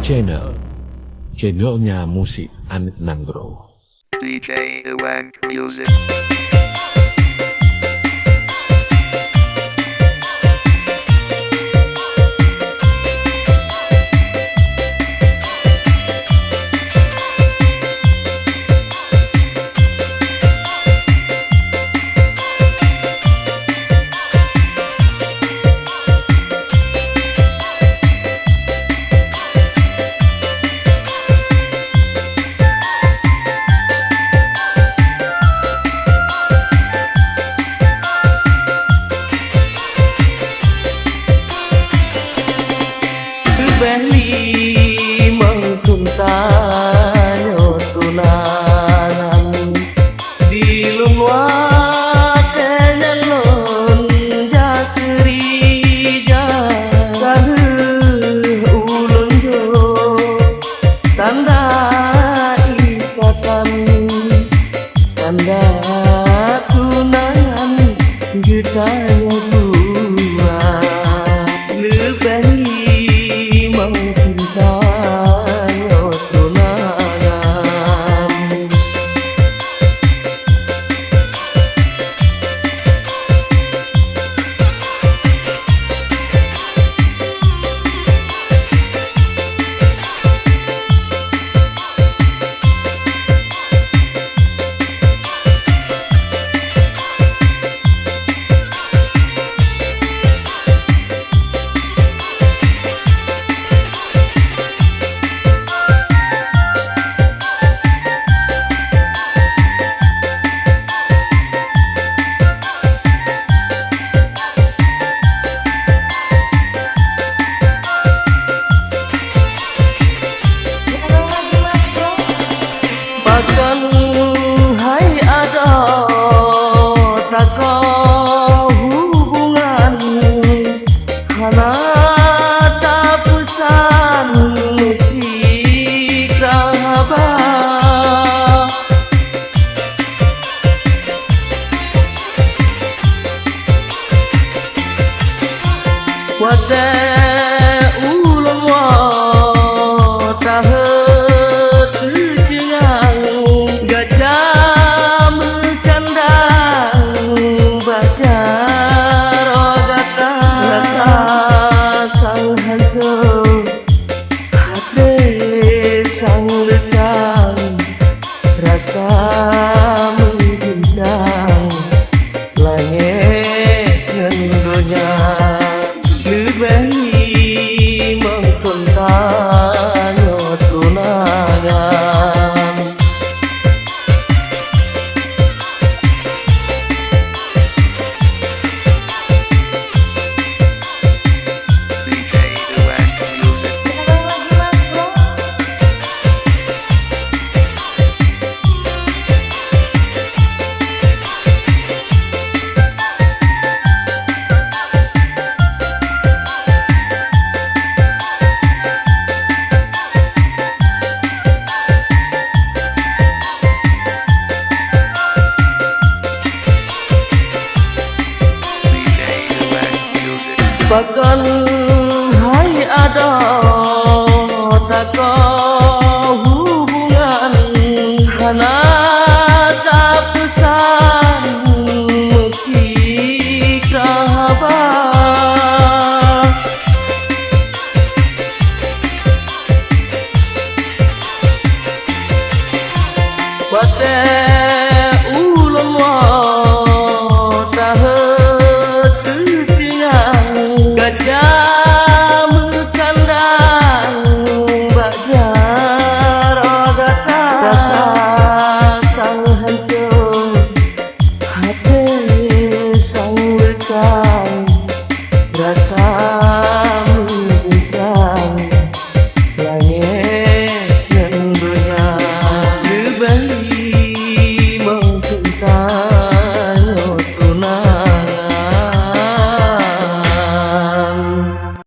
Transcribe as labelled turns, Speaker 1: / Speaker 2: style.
Speaker 1: channelnya musik Anit Nanggro.
Speaker 2: DJ Iwan Music.
Speaker 3: Beli mengkuntanyo tunangan di luar kenyalon jakerija kahe ulun jo tanda ikatan tanda tunangan getanya dua lebih wate ulun wa tahe tujengang gajah mencandang bakar ogata rasa sang hantu hati sang lekang rasa mengguncang langit ngendonya Beli mengkuntanyo tunangan
Speaker 2: DJ Iwan Music.
Speaker 3: Bahkan hai ada tak hubungan hana tak pesan musik rahabat bate ulun wa tahe gajah mencandang bakar ogata